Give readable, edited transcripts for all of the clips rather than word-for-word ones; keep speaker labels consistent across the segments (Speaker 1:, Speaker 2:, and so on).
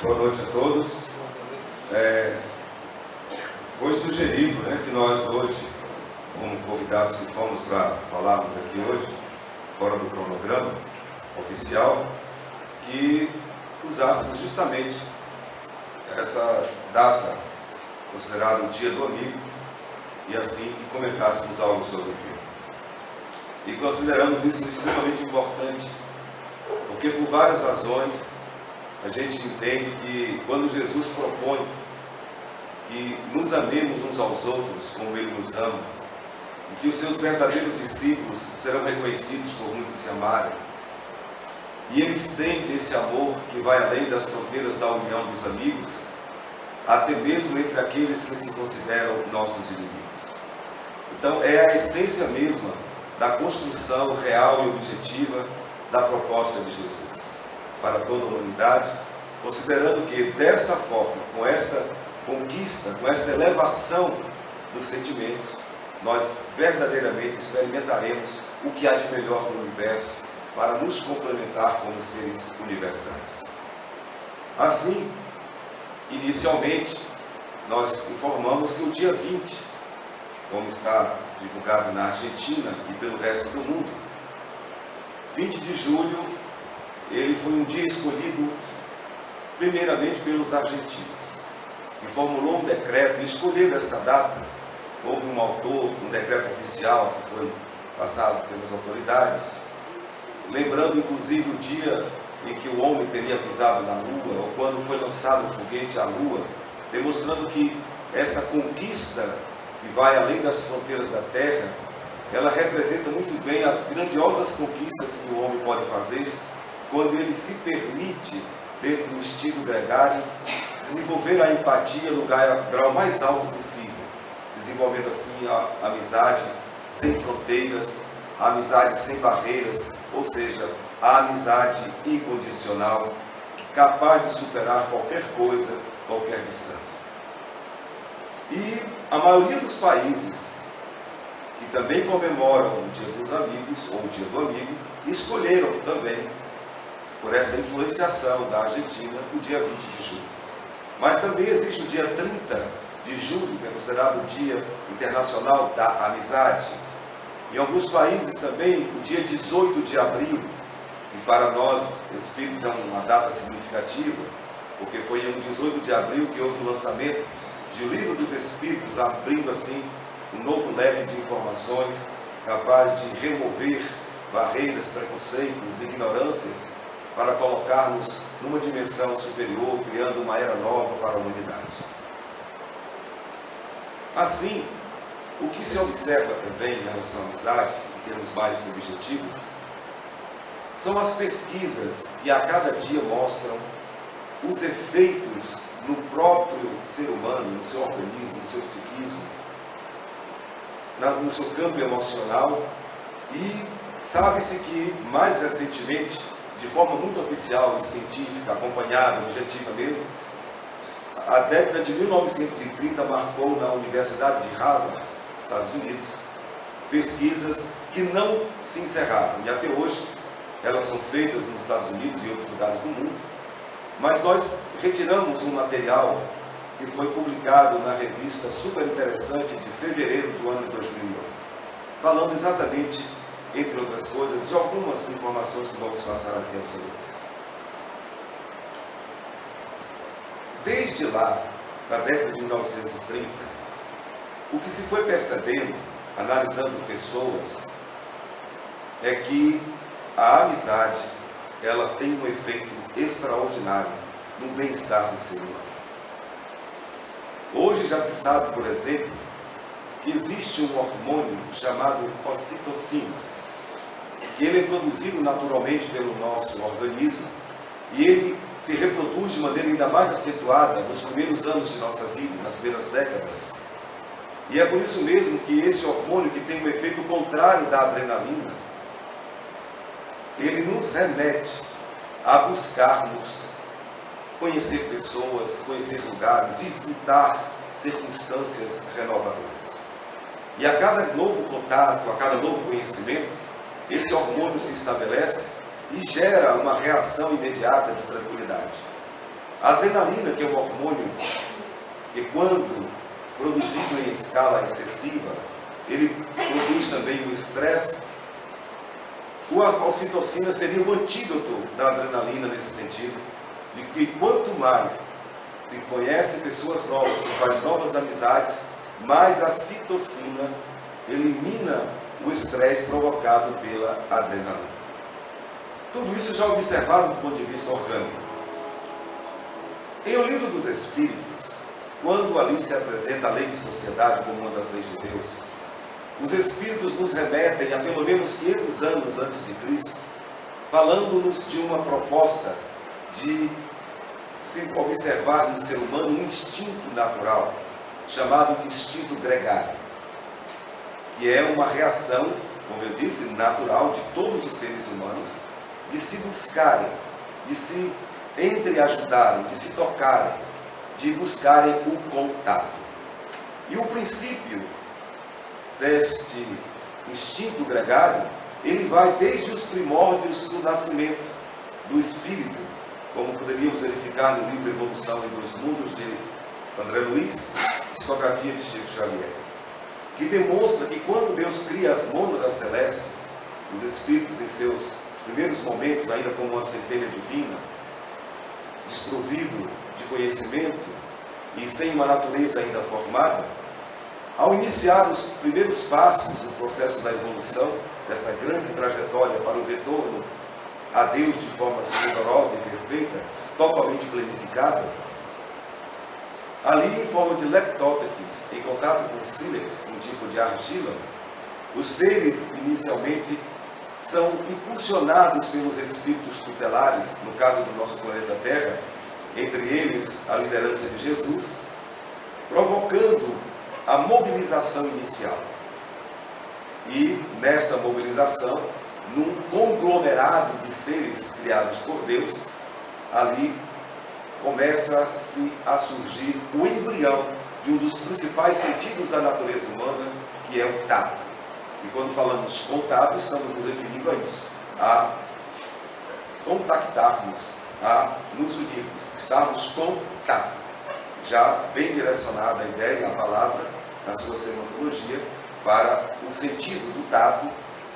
Speaker 1: Boa noite a todos. Foi sugerido, que nós hoje, como convidados que fomos para falarmos aqui hoje, fora do cronograma oficial, que usássemos justamente essa data, considerada o Dia do Amigo, e assim que comentássemos algo sobre aquilo. E consideramos isso extremamente importante, porque por várias razões a gente entende que quando Jesus propõe que nos amemos uns aos outros como Ele nos ama, e que os seus verdadeiros discípulos serão reconhecidos por muitos se amarem, e Ele estende esse amor que vai além das fronteiras da união dos amigos, até mesmo entre aqueles que se consideram nossos inimigos. Então é a essência mesma da construção real e objetiva da proposta de Jesus para toda a humanidade, considerando que desta forma, com esta conquista, com esta elevação dos sentimentos, nós verdadeiramente experimentaremos o que há de melhor no universo para nos complementar como seres universais. Assim, inicialmente, nós informamos que o dia 20, como está divulgado na Argentina e pelo resto do mundo, 20 de julho, ele foi um dia escolhido primeiramente pelos argentinos, que formulou um decreto e escolheu esta data. Houve um autor, um decreto oficial que foi passado pelas autoridades, lembrando inclusive o dia em que o homem teria pisado na Lua, ou quando foi lançado o foguete à Lua, demonstrando que esta conquista que vai além das fronteiras da Terra, ela representa muito bem as grandiosas conquistas que o homem pode fazer quando ele se permite, dentro do estilo gregário, desenvolver a empatia no grau mais alto possível, desenvolvendo assim a amizade sem fronteiras, a amizade sem barreiras, ou seja, a amizade incondicional, capaz de superar qualquer coisa, qualquer distância. E a maioria dos países que também comemoram o Dia dos Amigos, ou o Dia do Amigo, escolheram também, por esta influenciação da Argentina, o dia 20 de julho. Mas também existe o dia 30 de julho, que é considerado o Dia Internacional da Amizade. Em alguns países também, o dia 18 de abril, que para nós, espíritos, é uma data significativa, porque foi em 18 de abril que houve o lançamento de O Livro dos Espíritos, abrindo assim um novo leque de informações, capaz de remover barreiras, preconceitos, ignorâncias, para colocarmos numa dimensão superior, criando uma era nova para a humanidade. Assim, o que se observa também em relação à amizade, em termos mais subjetivos, são as pesquisas que a cada dia mostram os efeitos no próprio ser humano, no seu organismo, no seu psiquismo, no seu campo emocional, e sabe-se que, mais recentemente, de forma muito oficial e científica, acompanhada, objetiva mesmo, a década de 1930 marcou na Universidade de Harvard, Estados Unidos, pesquisas que não se encerraram, e até hoje elas são feitas nos Estados Unidos e outros lugares do mundo, mas nós retiramos um material que foi publicado na revista super interessante de fevereiro do ano de 2011, falando exatamente, entre outras coisas, de algumas informações que vamos passar aqui aos senhores. Desde lá, da década de 1930, o que se foi percebendo, analisando pessoas, é que a amizade, ela tem um efeito extraordinário no bem-estar do ser humano. Hoje já se sabe, por exemplo, que existe um hormônio chamado ocitocina, que ele é produzido naturalmente pelo nosso organismo e ele se reproduz de maneira ainda mais acentuada nos primeiros anos de nossa vida, nas primeiras décadas. E é por isso mesmo que esse hormônio, que tem um efeito contrário da adrenalina, ele nos remete a buscarmos conhecer pessoas, conhecer lugares, visitar circunstâncias renovadoras. E a cada novo contato, a cada novo conhecimento, esse hormônio se estabelece e gera uma reação imediata de tranquilidade. A adrenalina, que é um hormônio que, quando produzido em escala excessiva, ele produz também o estresse. A ocitocina seria o antídoto da adrenalina nesse sentido, de que quanto mais se conhece pessoas novas, se faz novas amizades, mais a citocina elimina o estresse provocado pela adrenalina. Tudo isso já observado do ponto de vista orgânico. Em O Livro dos Espíritos, quando ali se apresenta a lei de sociedade como uma das leis de Deus, os Espíritos nos remetem a pelo menos 500 anos antes de Cristo, falando-nos de uma proposta de se observar no ser humano um instinto natural, chamado de instinto gregário, que é uma reação, como eu disse, natural de todos os seres humanos, de se buscarem, de se entreajudarem, de se tocarem, de buscarem o contato. E o princípio deste instinto gregário, ele vai desde os primórdios do nascimento do espírito, como poderíamos verificar no livro Evolução e dos Mundos de André Luiz, psicografia de Chico Xavier, que demonstra que quando Deus cria as mônadas celestes, os espíritos em seus primeiros momentos, ainda como uma centelha divina, desprovido de conhecimento e sem uma natureza ainda formada, ao iniciar os primeiros passos do processo da evolução, dessa grande trajetória para o retorno a Deus de forma esplendorosa e perfeita, totalmente planificada, ali em forma de leptóteques, em contato com o sílex, um tipo de argila, os seres inicialmente são impulsionados pelos espíritos tutelares, no caso do nosso planeta Terra, entre eles a liderança de Jesus, provocando a mobilização inicial. E nesta mobilização, num conglomerado de seres criados por Deus, ali começa-se a surgir o embrião de um dos principais sentidos da natureza humana, que é o tato. E quando falamos contato, estamos nos referindo a isso, a contactarmos, a nos unirmos, estarmos com tato. Já bem direcionada a ideia, a palavra, na sua semantologia, para o sentido do tato,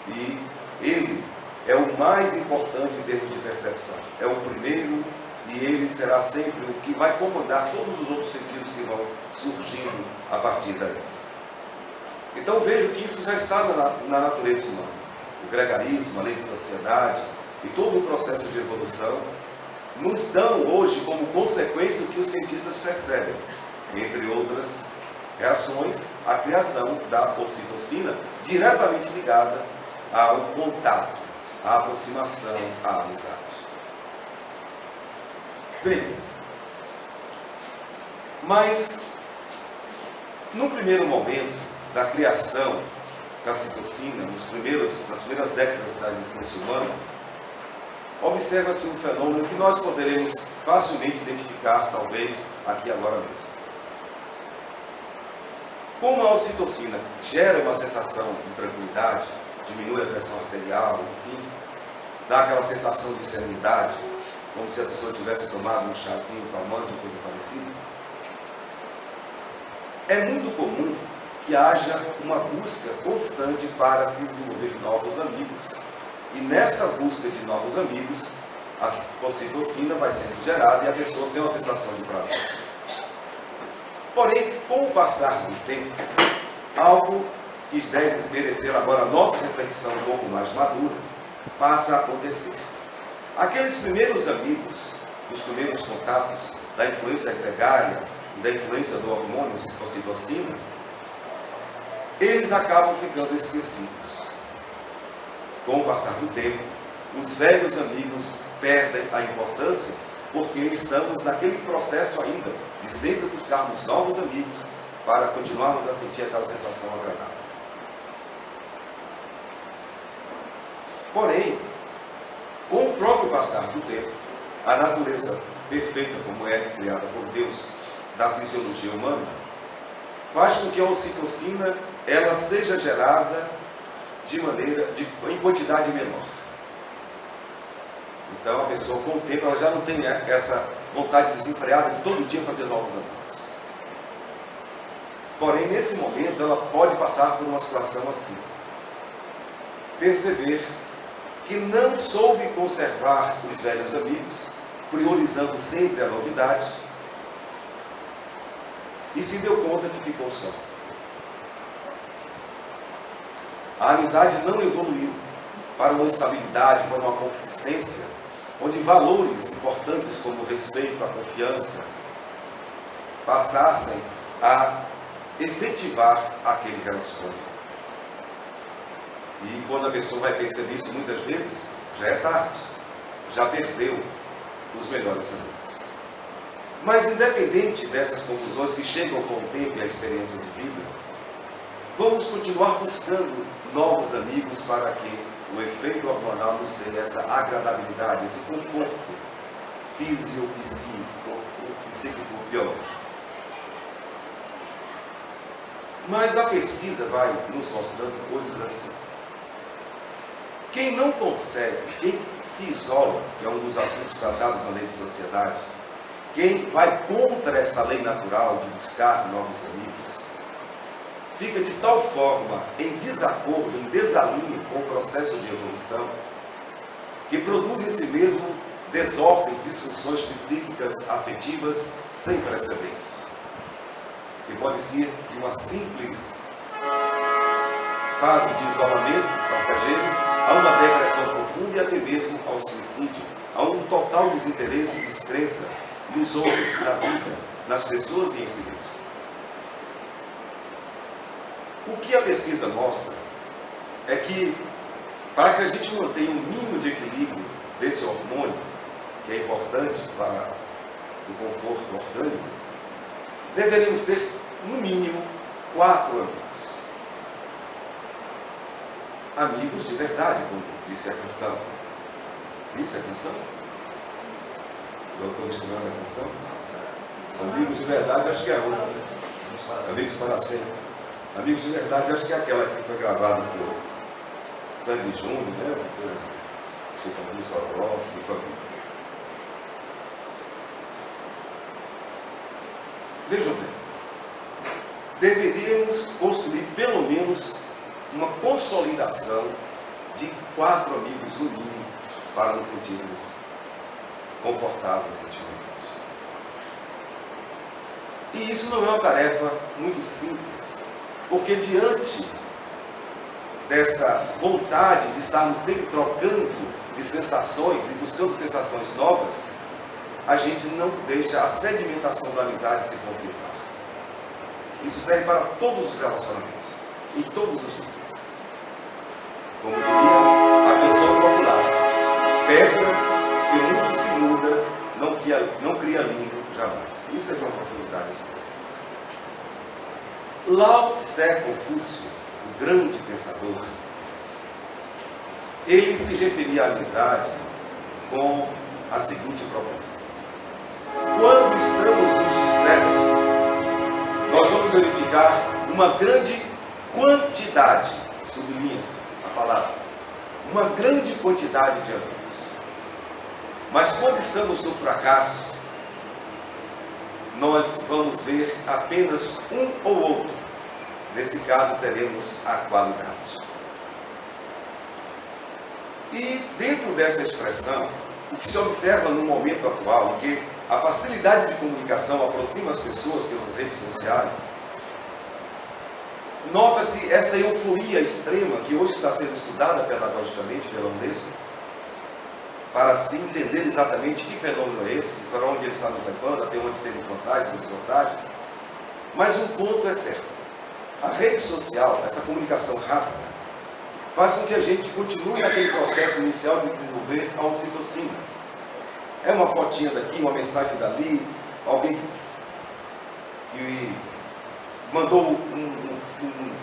Speaker 1: e ele é o mais importante em termos de percepção. É o primeiro e ele será sempre o que vai comandar todos os outros sentidos que vão surgindo a partir daí. Então vejo que isso já está na natureza humana. O gregarismo, a lei de sociedade e todo o processo de evolução nos dão hoje como consequência o que os cientistas percebem, entre outras reações, a criação da ocitocina, diretamente ligada ao contato, à aproximação, à amizade. Bem, mas no primeiro momento da criação da citocina, nas primeiras décadas da existência humana, observa-se um fenômeno que nós poderemos facilmente identificar, talvez, aqui agora mesmo. Como a ocitocina gera uma sensação de tranquilidade, diminui a pressão arterial, enfim, dá aquela sensação de serenidade, como se a pessoa tivesse tomado um chazinho calmante ou coisa parecida, é muito comum que haja uma busca constante para se desenvolver novos amigos. E nessa busca de novos amigos, a ocitocina vai sendo gerada e a pessoa tem uma sensação de prazer. Porém, com o passar do tempo, algo que deve merecer agora a nossa reflexão um pouco mais madura, passa a acontecer. Aqueles primeiros amigos, os primeiros contatos da influência gregária e da influência do hormônio ocitocina, eles acabam ficando esquecidos. Com o passar do tempo, os velhos amigos perdem a importância porque estamos naquele processo ainda de sempre buscarmos novos amigos para continuarmos a sentir aquela sensação agradável. Porém, com o próprio passar do tempo, a natureza perfeita, como é criada por Deus, da fisiologia humana, faz com que a ocitocina ela seja gerada em quantidade menor. Então a pessoa, com o tempo, ela já não tem
Speaker 2: vontade desenfreada de todo dia fazer novos amigos. Porém, nesse momento, ela pode passar por uma situação assim. Perceber que não soube conservar os velhos amigos, priorizando sempre a novidade, e se deu conta que ficou só. A amizade não evoluiu para uma estabilidade, para uma consistência, onde valores importantes como o respeito, a confiança, passassem a efetivar aquele relacionamento. E quando a pessoa vai perceber isso, muitas vezes, já é tarde, já perdeu os melhores amigos. Mas independente dessas conclusões que chegam com o tempo e a experiência de vida, vamos continuar buscando novos amigos para que o efeito hormonal nos dê essa agradabilidade, esse conforto psíquico-biológico. Mas a pesquisa vai nos mostrando coisas assim. Quem não consegue, quem se isola, que é um dos assuntos tratados na lei de sociedade, quem vai contra essa lei natural de buscar novos amigos, fica de tal forma em desacordo, em desalinho com o processo de evolução, que produz em si mesmo desordens, disfunções psíquicas, afetivas, sem precedentes. Que pode ser de uma simples fase de isolamento passageiro, a uma depressão profunda e até mesmo ao suicídio, a um total desinteresse e descrença nos outros, na vida, nas pessoas e em si mesmo. O que a pesquisa mostra é que, para que a gente mantenha um mínimo de equilíbrio desse hormônio, que é importante para o conforto orgânico, deveríamos ter, no mínimo, 4 amigos. Amigos de verdade, como disse a canção. Disse a canção? Eu estou misturando a canção? Amigos de verdade, acho que é outra. Amigos para sempre. Amigos de verdade, acho que é aquela que foi gravada por Sandy Júnior, né? Uma coisa assim. Chitãozinho Chororó, de família. Vejam bem. Deveríamos construir pelo menos uma consolidação de 4 amigos no mínimo para nos sentirmos confortáveis sentimentalmente. E isso não é uma tarefa muito simples, porque diante dessa vontade de estarmos sempre trocando de sensações e buscando sensações novas, a gente não deixa a sedimentação da amizade se confirmar. Isso serve para todos os relacionamentos, em todos os níveis. Como diria a canção popular, pedra que muito se muda, não cria língua jamais. Isso é de uma profundidade extrema. Lao Tse Confúcio, o grande pensador, ele se referia à amizade com a seguinte proposta: quando estamos no sucesso, nós vamos verificar uma grande quantidade, sublinha-se a palavra, uma grande quantidade de amigos. Mas quando estamos no fracasso, nós vamos ver apenas um ou outro. Nesse caso, teremos a qualidade. E dentro dessa expressão, o que se observa no momento atual, em que a facilidade de comunicação aproxima as pessoas pelas redes sociais, nota-se essa euforia extrema que hoje está sendo estudada pedagogicamente pela Unesco, para se entender exatamente que fenômeno é esse, para onde ele está nos levando, até onde temos vantagens e desvantagens. Mas um ponto é certo: a rede social, essa comunicação rápida, faz com que a gente continue naquele processo inicial de desenvolver a ocitocina. É uma fotinha daqui, uma mensagem dali, alguém que mandou um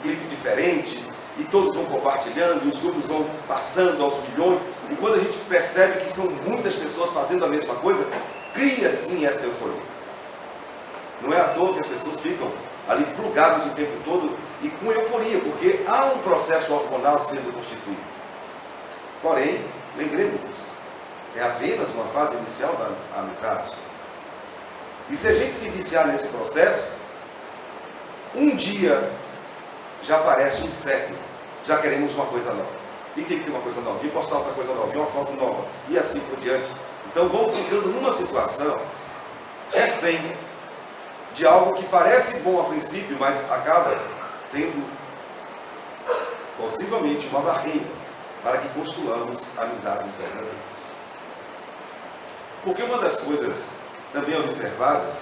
Speaker 2: clipe diferente, e todos vão compartilhando, e os grupos vão passando aos milhões, e quando a gente percebe que são muitas pessoas fazendo a mesma coisa, cria sim essa euforia. Não é à toa que as pessoas ficam ali plugadas o tempo todo e com euforia, porque há um processo hormonal sendo constituído. Porém, lembremos, é apenas uma fase inicial da amizade. E se a gente se viciar nesse processo, um dia já parece um século, já queremos uma coisa nova. E tem que ter uma coisa nova, e postar outra coisa nova, e uma foto nova, e assim por diante. Então vamos ficando numa situação refém de algo que parece bom a princípio, mas acaba sendo possivelmente uma barreira para que construamos amizades verdadeiras. Porque uma das coisas também observadas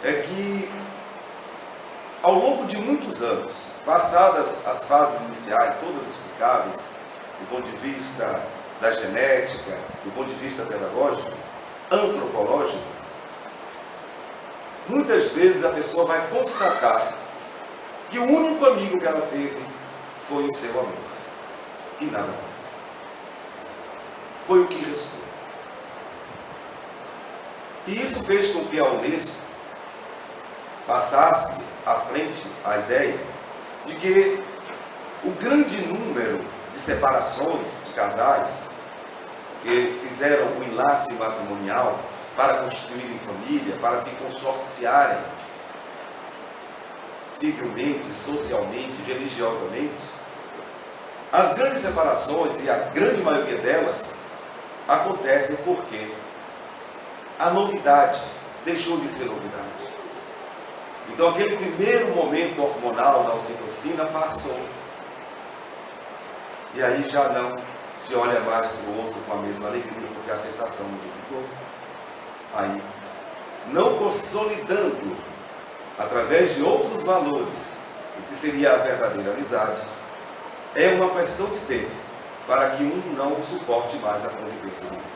Speaker 2: é que ao longo de muitos anos, passadas as fases iniciais, todas explicáveis, do ponto de vista da genética, do ponto de vista pedagógico, antropológico, muitas vezes a pessoa vai constatar que o único amigo que ela teve foi o seu amor, e nada mais. Foi o que restou. E isso fez com que a Unesco passasse à frente a ideia de que o grande número de separações de casais que fizeram o enlace matrimonial para constituírem família, para se consorciarem civilmente, socialmente, religiosamente, as grandes separações, e a grande maioria delas, acontecem porque a novidade deixou de ser novidade. Então aquele primeiro momento hormonal da ocitocina passou. E aí já não se olha mais para o outro com a mesma alegria, porque a sensação modificou. Aí, não consolidando, através de outros valores, o que seria a verdadeira amizade, é uma questão de tempo, para que um não suporte mais a convivência do outro.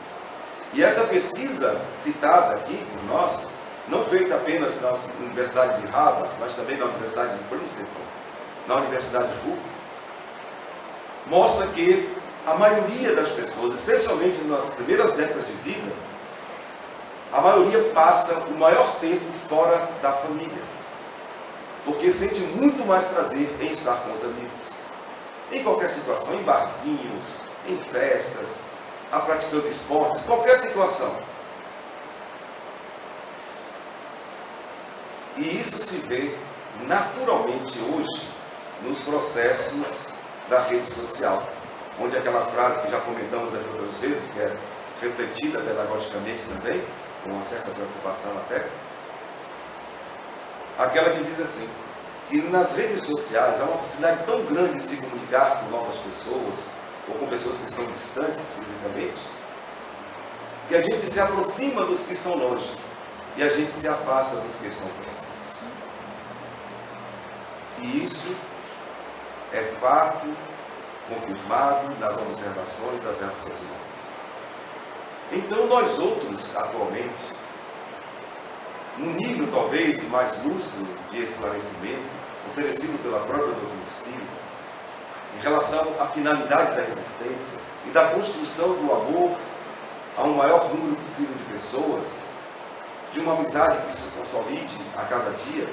Speaker 2: E essa pesquisa citada aqui por nós, não feita apenas na Universidade de Harvard, mas também na Universidade de Princeton, na Universidade de Duke, mostra que a maioria das pessoas, especialmente nas primeiras décadas de vida, a maioria passa o maior tempo fora da família, porque sente muito mais prazer em estar com os amigos. Em qualquer situação, em barzinhos, em festas, praticando esportes, qualquer situação. E isso se vê naturalmente hoje nos processos da rede social, onde aquela frase que já comentamos aqui outras vezes, que é refletida pedagogicamente também, com uma certa preocupação até, aquela que diz assim, que nas redes sociais há uma facilidade tão grande de se comunicar com novas pessoas, ou com pessoas que estão distantes fisicamente, que a gente se aproxima dos que estão longe, e a gente se afasta dos que estão próximos. E isso é fato confirmado nas observações das reações humanas. Então nós outros, atualmente, num nível talvez mais lúcido de esclarecimento, oferecido pela própria doutrina espírita, em relação à finalidade da existência e da construção do amor a um maior número possível de pessoas, de uma amizade que se consolide a cada dia,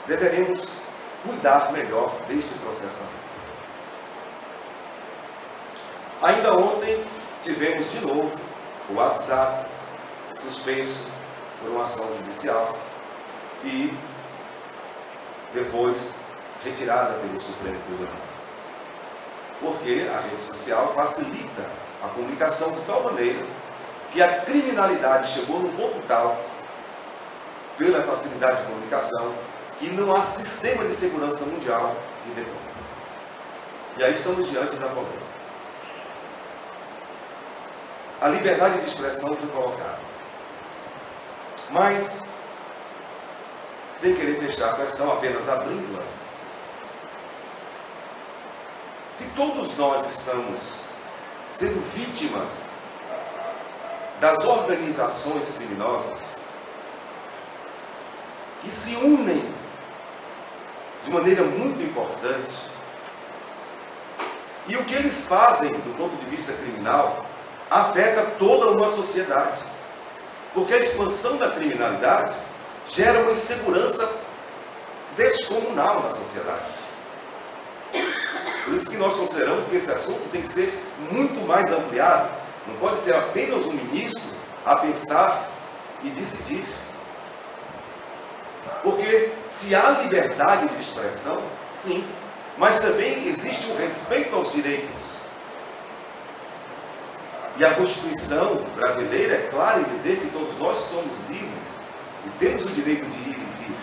Speaker 2: deveremos cuidar melhor deste processamento. Ainda ontem tivemos de novo o WhatsApp suspenso por uma ação judicial e depois retirada pelo Supremo Tribunal. Porque a rede social facilita a comunicação de tal maneira que a criminalidade chegou num ponto tal, pela facilidade de comunicação, que não há sistema de segurança mundial que dê conta. E aí estamos diante da polêmica. A liberdade de expressão foi colocada. Mas, sem querer fechar a questão, apenas abrindo-a, se todos nós estamos sendo vítimas das organizações criminosas que se unem de maneira muito importante, e o que eles fazem do ponto de vista criminal afeta toda uma sociedade, porque a expansão da criminalidade gera uma insegurança descomunal na sociedade. Por isso que nós consideramos que esse assunto tem que ser muito mais ampliado. Não pode ser apenas um ministro a pensar e decidir. Porque se há liberdade de expressão, sim, mas também existe o respeito aos direitos. E a Constituição brasileira é clara em dizer que todos nós somos livres e temos o direito de ir e vir.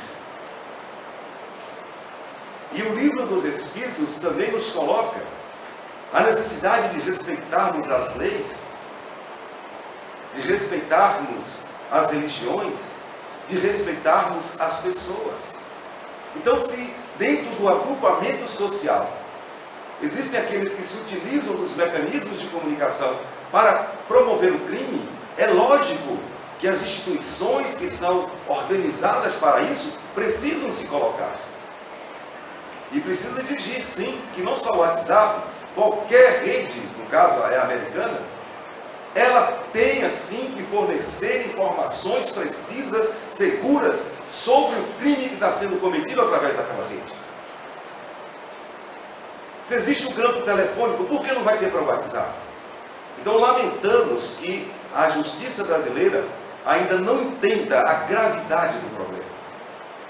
Speaker 2: E o Livro dos Espíritos também nos coloca a necessidade de respeitarmos as leis, de respeitarmos as religiões, de respeitarmos as pessoas. Então, se dentro do agrupamento social existem aqueles que se utilizam dos mecanismos de comunicação para promover o crime, é lógico que as instituições que são organizadas para isso precisam se colocar. E precisa exigir, sim, que não só o WhatsApp, qualquer rede, no caso é americana, ela tenha sim que fornecer informações precisas, seguras, sobre o crime que está sendo cometido através daquela rede. Se existe um campo telefônico, por que não vai ter para o WhatsApp? Então lamentamos que a justiça brasileira ainda não entenda a gravidade do problema.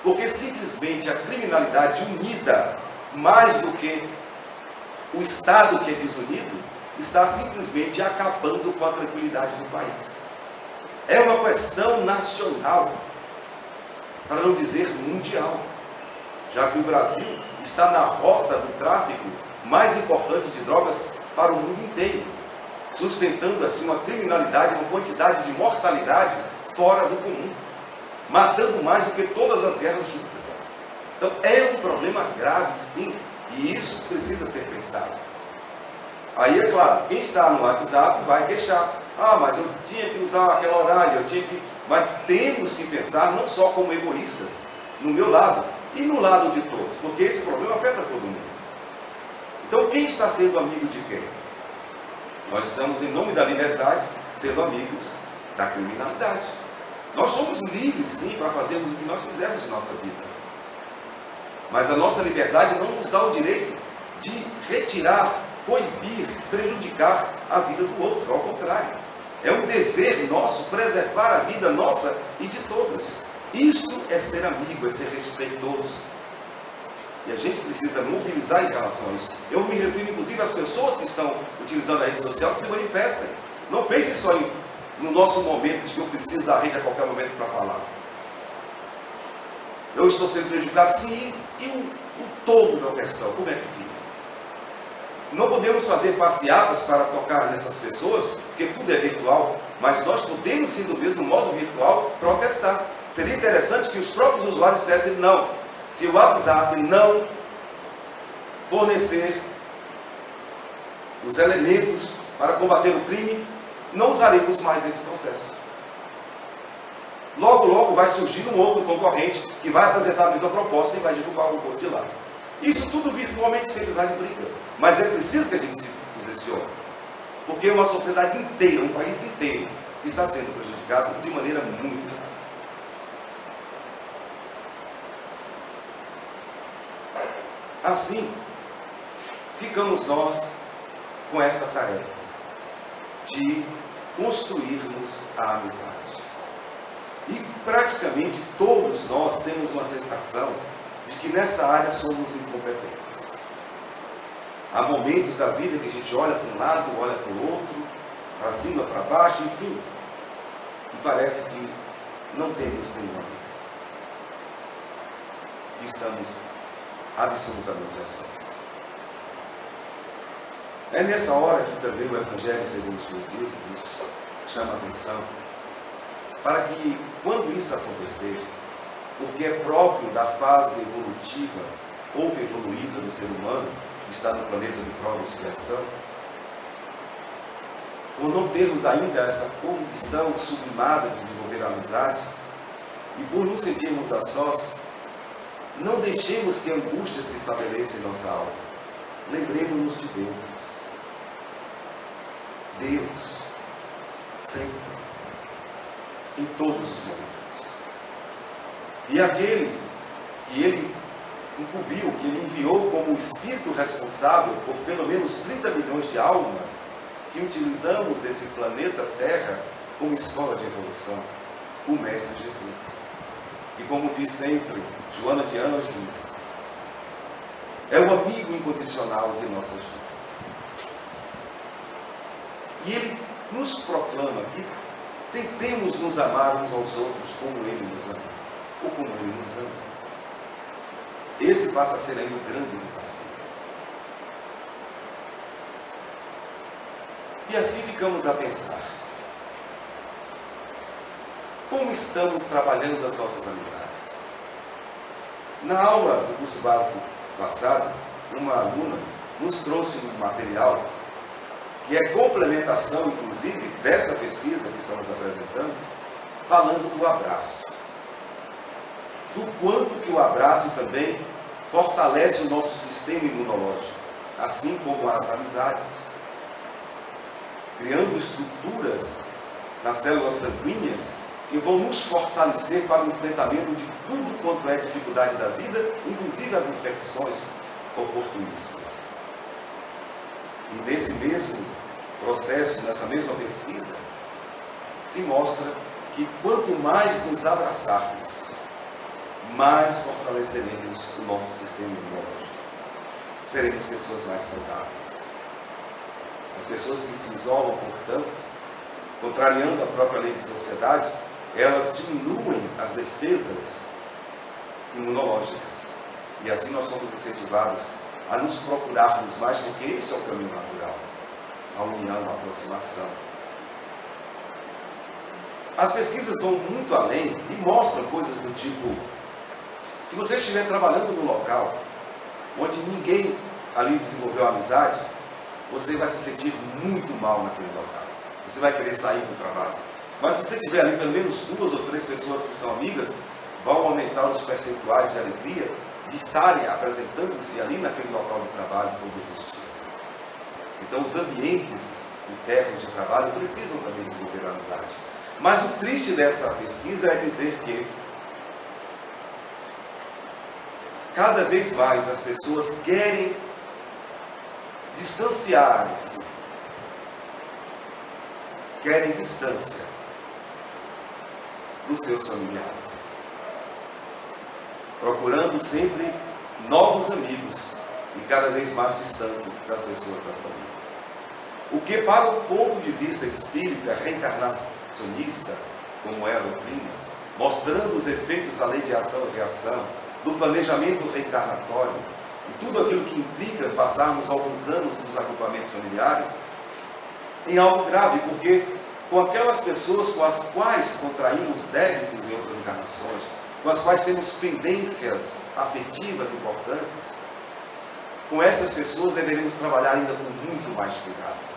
Speaker 2: Porque simplesmente a criminalidade unida, mais do que o Estado que é desunido, está simplesmente acabando com a tranquilidade do país. É uma questão nacional, para não dizer mundial, já que o Brasil está na rota do tráfico mais importante de drogas para o mundo inteiro, sustentando assim uma criminalidade, uma quantidade de mortalidade fora do comum, matando mais do que todas as guerras juntas. Então é um problema grave, sim, e isso precisa ser pensado. Aí é claro, quem está no WhatsApp vai queixar. Ah, mas eu tinha que usar aquele horário, eu tinha que... Mas temos que pensar não só como egoístas, no meu lado e no lado de todos, porque esse problema afeta todo mundo. Então quem está sendo amigo de quem? Nós estamos, em nome da liberdade, sendo amigos da criminalidade. Nós somos livres, sim, para fazermos o que nós quisermos de nossa vida. Mas a nossa liberdade não nos dá o direito de retirar, coibir, prejudicar a vida do outro. Ao contrário, é um dever nosso preservar a vida nossa e de todos. Isto é ser amigo, é ser respeitoso. E a gente precisa mobilizar em relação a isso. Eu me refiro, inclusive, às pessoas que estão utilizando a rede social, que se manifestem. Não pensem só no nosso momento, de que eu preciso da rede a qualquer momento para falar. Eu estou sendo prejudicado, sim, e o todo da questão, como é que fica? Não podemos fazer passeatas para tocar nessas pessoas, porque tudo é virtual, mas nós podemos, sim, do mesmo modo virtual, protestar. Seria interessante que os próprios usuários dissessem não. Se o WhatsApp não fornecer os elementos para combater o crime, não usaremos mais esse processo. Logo, logo vai surgir um outro concorrente que vai apresentar a mesma proposta e vai derrubar o outro de lá. Isso tudo virtualmente sem precisar de briga. Mas é preciso que a gente se posicione. Porque uma sociedade inteira, um país inteiro, está sendo prejudicado de maneira muito grave. Assim, ficamos nós com esta tarefa de construirmos a amizade. E praticamente todos nós temos uma sensação de que nessa área somos incompetentes. Há momentos da vida que a gente olha para um lado, olha para o outro, para cima, para baixo, enfim, e parece que não temos nenhum amigo. E estamos absolutamente sós. É nessa hora que também o Evangelho segundo o Espiritismo nos chama a atenção para que, quando isso acontecer, porque é próprio da fase evolutiva, pouco evoluída do ser humano, que está no planeta de prova e expiação, por não termos ainda essa condição sublimada de desenvolver a amizade, e por nos sentirmos a sós, não deixemos que a angústia se estabeleça em nossa alma. Lembremos-nos de Deus. Deus, sempre, em todos os momentos. E aquele que Ele incumbiu, que Ele enviou como o Espírito responsável por pelo menos 30 milhões de almas que utilizamos esse planeta Terra como escola de evolução, o Mestre Jesus. que, como diz sempre Joana de Ângeles, é o amigo incondicional de nossas vidas. E ele nos proclama que tentemos nos amar uns aos outros como ele nos ama, ou como ele nos ama. Esse passa a ser ainda um grande desafio. E assim ficamos a pensar: como estamos trabalhando as nossas amizades? Na aula do curso básico passado, uma aluna nos trouxe um material que é complementação, inclusive, desta pesquisa que estamos apresentando, falando do abraço. Do quanto que o abraço também fortalece o nosso sistema imunológico, assim como as amizades, criando estruturas nas células sanguíneas que vão nos fortalecer para o enfrentamento de tudo quanto é dificuldade da vida, inclusive as infecções oportunistas. E nesse mesmo processo, nessa mesma pesquisa, se mostra que quanto mais nos abraçarmos, mais fortaleceremos o nosso sistema imunológico. Seremos pessoas mais saudáveis. As pessoas que se isolam, portanto, contrariando a própria lei de sociedade, elas diminuem as defesas imunológicas. E assim nós somos incentivados a nos procurarmos mais, porque esse é o caminho natural. A união, a aproximação. As pesquisas vão muito além e mostram coisas do tipo: se você estiver trabalhando num local onde ninguém ali desenvolveu amizade, você vai se sentir muito mal naquele local. Você vai querer sair do trabalho. Mas se você tiver ali pelo menos 2 ou 3 pessoas que são amigas, vão aumentar os percentuais de alegria de estarem apresentando-se ali naquele local de trabalho todos os dias. Então os ambientes internos de trabalho precisam também desenvolver a amizade. Mas o triste dessa pesquisa é dizer que cada vez mais as pessoas querem distanciar-se, querem distância dos seus familiares, procurando sempre novos amigos e cada vez mais distantes das pessoas da família. O que, para o ponto de vista espírita reencarnacionista, como é a doutrina, mostrando os efeitos da lei de ação e reação, do planejamento reencarnatório, e tudo aquilo que implica passarmos alguns anos nos agrupamentos familiares, em algo grave, porque com aquelas pessoas com as quais contraímos débitos em outras encarnações, com as quais temos pendências afetivas importantes, com essas pessoas deveremos trabalhar ainda com muito mais cuidado.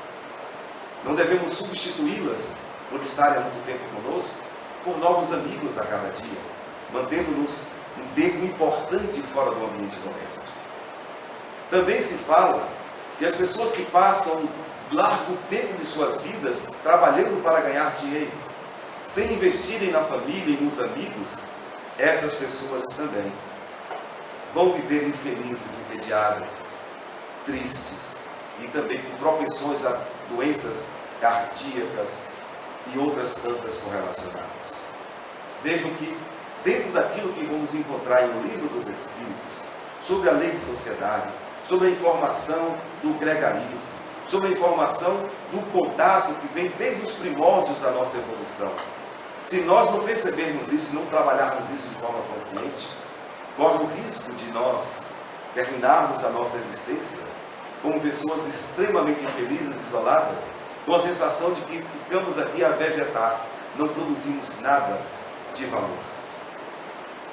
Speaker 2: Não devemos substituí-las por estarem há muito tempo conosco, por novos amigos a cada dia, mantendo-nos um tempo importante fora do ambiente doméstico. Também se fala que as pessoas que passam largo tempo de suas vidas trabalhando para ganhar dinheiro, sem investirem na família e nos amigos, essas pessoas também vão viver infelizes, entediadas, tristes e também com propensões a doenças cardíacas e outras tantas correlacionadas. Vejam que dentro daquilo que vamos encontrar no Livro dos Espíritos, sobre a lei de sociedade, sobre a informação do gregarismo, sobre a informação do contato que vem desde os primórdios da nossa evolução. Se nós não percebermos isso e não trabalharmos isso de forma consciente, corre o risco de nós terminarmos a nossa existência como pessoas extremamente infelizes, isoladas, com a sensação de que ficamos aqui a vegetar, não produzimos nada de valor.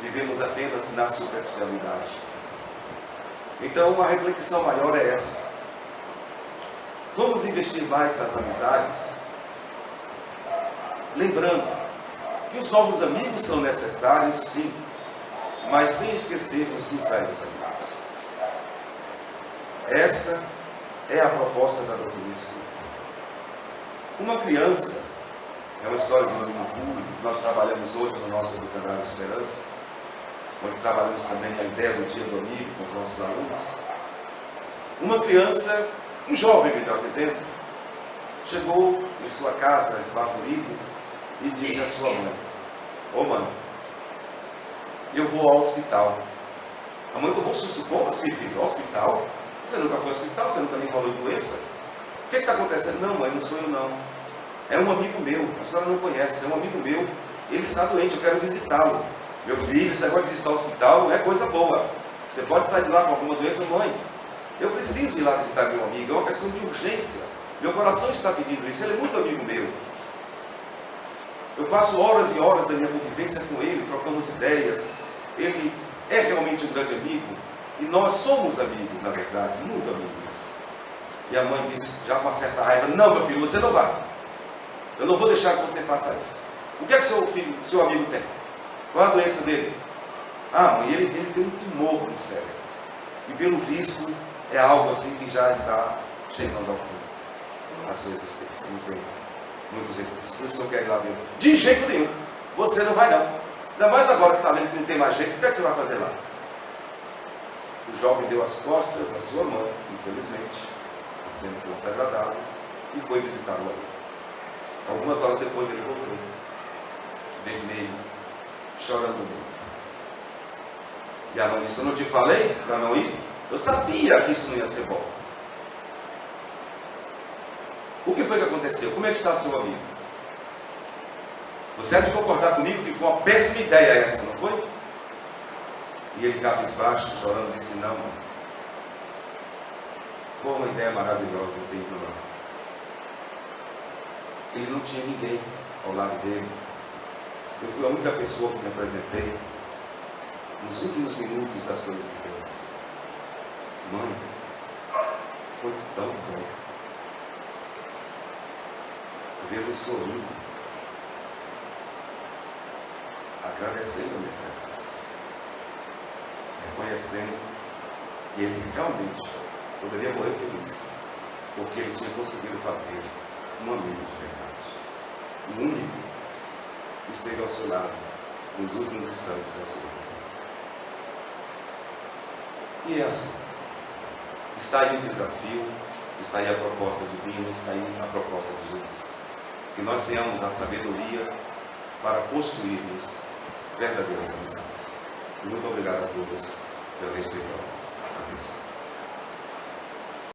Speaker 2: Vivemos apenas na superficialidade. Então, a reflexão maior é essa. Vamos investir mais nas amizades, lembrando que os novos amigos são necessários, sim, mas sem esquecermos dos velhos amigos. Essa é a proposta da doutrina espírita. Uma criança, é uma história de domínio público, que nós trabalhamos hoje no nosso Educandário Esperança, onde trabalhamos também a ideia do dia do amigo com os nossos alunos. Uma criança, um jovem, melhor dizendo, chegou em sua casa, esbaforido, e disse à sua mãe: "Ô mãe, eu vou ao hospital. A mãe tomou um susto. Como assim, filho? Hospital? Você nunca foi ao hospital? Você nunca nem falou de doença? O que está acontecendo? Não, mãe, não sou eu não. É um amigo meu, a senhora não conhece, é um amigo meu. Ele está doente, eu quero visitá-lo. Meu filho, esse negócio de visitar o hospital é coisa boa. Você pode sair de lá com alguma doença, mãe. Eu preciso ir lá visitar meu amigo, é uma questão de urgência. Meu coração está pedindo isso, ele é muito amigo meu. Eu passo horas e horas da minha convivência com ele, trocamos ideias. Ele é realmente um grande amigo. E nós somos amigos, na verdade, muito amigos. E a mãe disse, já com uma certa raiva, não, meu filho, você não vai. Eu não vou deixar que você faça isso. O que é que seu filho, seu amigo tem? Qual é a doença dele? Ah, mãe, ele tem um tumor no cérebro. E pelo visto, é algo assim que já está chegando ao fim. A sua existência. Não tem muitos recursos. Por isso eu quero ir lá ver. De jeito nenhum. Você não vai não. Ainda mais agora que está vendo que não tem mais jeito. O que é que você vai fazer lá? O jovem deu as costas à sua mãe, infelizmente. A cena foi desagradável. E foi visitá-lo ali. Algumas horas depois ele voltou. Vermelho. Chorando muito. E a mãe disse, eu não te falei para não ir? Eu sabia que isso não ia ser bom. O que foi que aconteceu? Como é que está seu amigo? Você há de concordar comigo que foi uma péssima ideia essa, não foi? E ele cabisbaixo, chorando, disse, não, mãe. Foi uma ideia maravilhosa, não tem problema. Ele não tinha ninguém ao lado dele. Eu fui a única pessoa que me apresentei nos últimos minutos da sua existência. Mãe, foi tão bom vê-lo sorrindo, agradecendo a minha presença, reconhecendo que ele realmente poderia morrer feliz, porque ele tinha conseguido fazer um amigo de verdade, o único que esteve ao seu lado nos últimos instantes da sua existência. E é assim. Está aí o desafio, está aí a proposta divina, está aí a proposta de Jesus. Que nós tenhamos a sabedoria para construirmos verdadeiras amizades. Muito obrigado a todos pela respeitosa atenção.